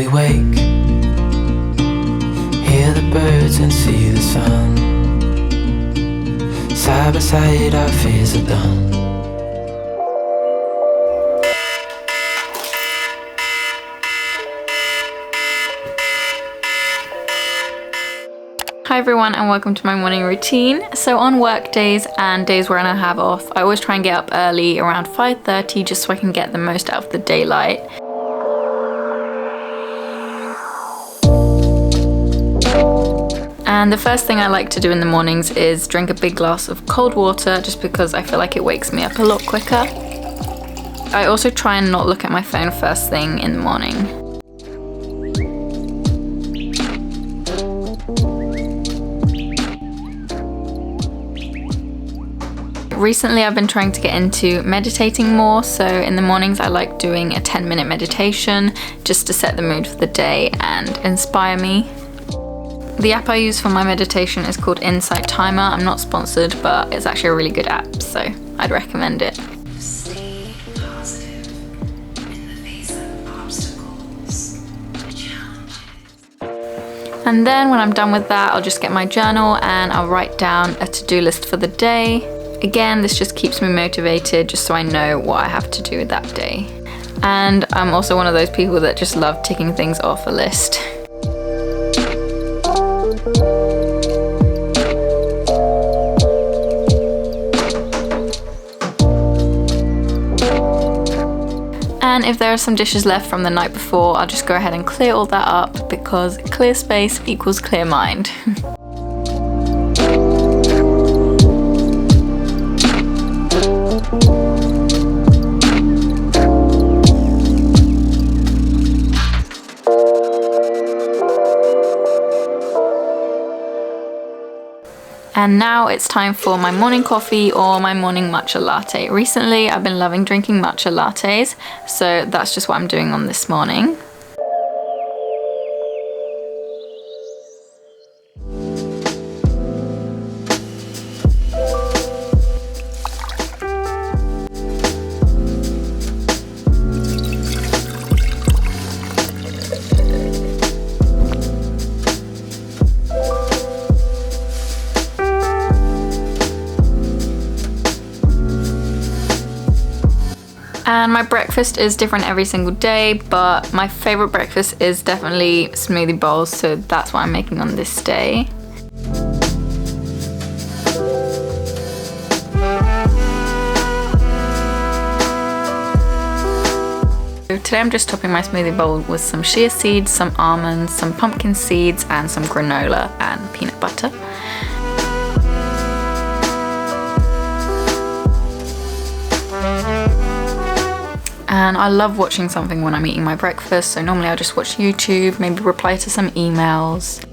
we wake, hear the birds and see the sun. Side by side our fears are done. Hi everyone and welcome to my morning routine. So on work days and days where I have off, I always try and get up early around 5:30 just so I can get the most out of the daylight. And the first thing I like to do in the mornings is drink a big glass of cold water just because I feel like it wakes me up a lot quicker. I also try and not look at my phone first thing in the morning. Recently I've been trying to get into meditating more, so in the mornings I like doing a 10-minute meditation just to set the mood for the day and inspire me. The app I use for my meditation is called Insight Timer. I'm not sponsored, but it's actually a really good app, so I'd recommend it. Stay positive in the face of obstacles and challenges. And then when I'm done with that, I'll just get my journal and I'll write down a to-do list for the day. Again, this just keeps me motivated just so I know what I have to do that day. And I'm also one of those people that just love ticking things off a list. And if there are some dishes left from the night before, I'll just go ahead and clear all that up because clear space equals clear mind. And now it's time for my morning coffee or my morning matcha latte. Recently, I've been loving drinking matcha lattes, so that's just what I'm doing on this morning. And my breakfast is different every single day, but my favorite breakfast is definitely smoothie bowls, so that's what I'm making on this day. So today I'm just topping my smoothie bowl with some chia seeds, some almonds, some pumpkin seeds, and some granola and peanut butter. And I love watching something when I'm eating my breakfast, so normally I'll just watch YouTube, maybe reply to some emails.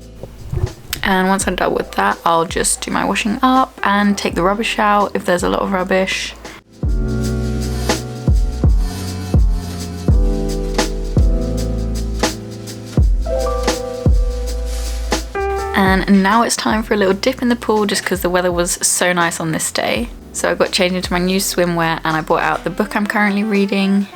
And once I'm done with that, I'll just do my washing up and take the rubbish out if there's a lot of rubbish. And now it's time for a little dip in the pool just because the weather was so nice on this day. So I got changed into my new swimwear and I brought out the book I'm currently reading.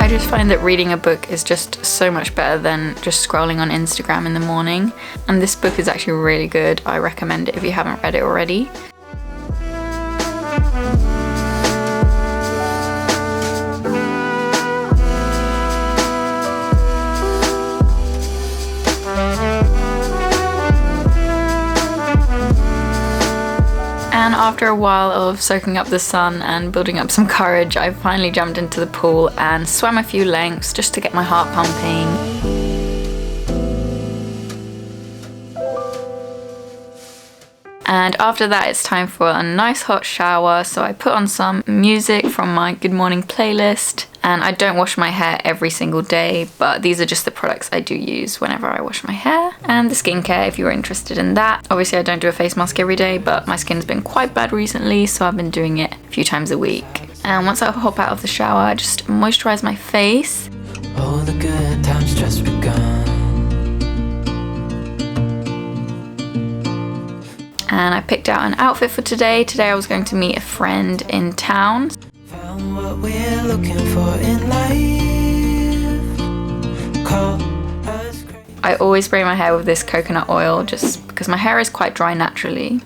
I just find that reading a book is just so much better than just scrolling on Instagram in the morning. And this book is actually really good. I recommend it if you haven't read it already. And after a while of soaking up the sun and building up some courage, I finally jumped into the pool and swam a few lengths just to get my heart pumping. And after that, it's time for a nice hot shower. So I put on some music from my Good Morning playlist. And I don't wash my hair every single day, but these are just the products I do use whenever I wash my hair. And the skincare if you're interested in that. Obviously I don't do a face mask every day, but my skin's been quite bad recently, so I've been doing it a few times a week. And once I hop out of the shower, I just moisturize my face. Oh, the good times just begun. And I picked out an outfit for today. Today I was going to meet a friend in town. Found what we're looking for in life. Call us crazy. I always spray my hair with this coconut oil just because my hair is quite dry naturally.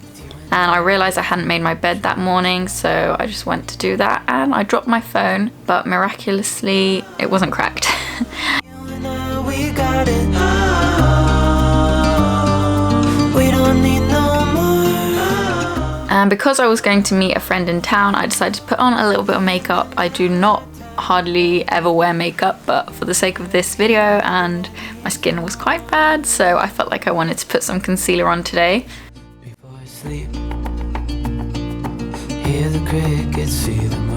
And I realised I hadn't made my bed that morning, so I just went to do that and I dropped my phone, but miraculously it wasn't cracked. We got it. We don't need no more. And because I was going to meet a friend in town, I decided to put on a little bit of makeup. I do not hardly ever wear makeup, but for the sake of this video and my skin was quite bad, so I felt like I wanted to put some concealer on today. Before I sleep, hear the crickets, see the moon.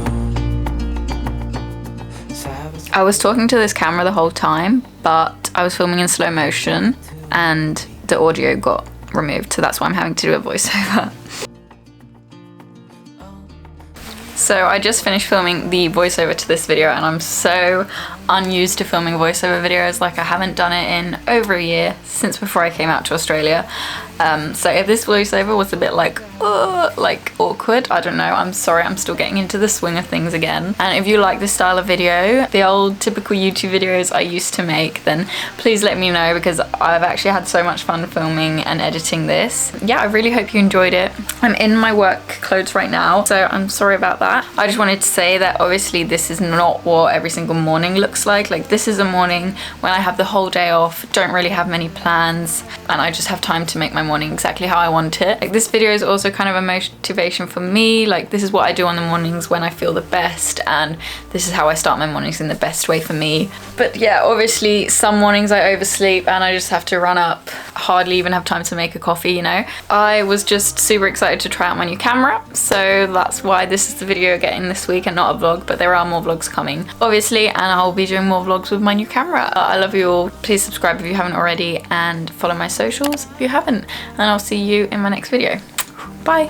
I was talking to this camera the whole time, but I was filming in slow motion and the audio got removed, so that's why I'm having to do a voiceover. So I just finished filming the voiceover to this video and I'm so unused to filming voiceover videos. Like, I haven't done it in over a year, since before I came out to Australia. So if this voiceover was a bit like awkward, I don't know, I'm sorry, I'm still getting into the swing of things again. And if you like this style of video, the old typical YouTube videos I used to make, then please let me know, because I've actually had so much fun filming and editing this. Yeah, I really hope you enjoyed it. I'm in my work clothes right now, so I'm sorry about that. I just wanted to say that obviously this is not what every single morning looks like. Like, this is a morning when I have the whole day off, don't really have many plans, and I just have time to make my morning exactly how I want it. Like, this video is also kind of a motivation for me. Like, this is what I do on the mornings when I feel the best, and this is how I start my mornings in the best way for me. But yeah, obviously some mornings I oversleep and I just have to run up, hardly even have time to make a coffee, you know. I was just super excited to try out my new camera, so that's why this is the video getting this week and not a vlog, but there are more vlogs coming obviously, and I'll be doing more vlogs with my new camera. I love you all. Please subscribe if you haven't already and follow my socials if you haven't, and I'll see you in my next video. Bye.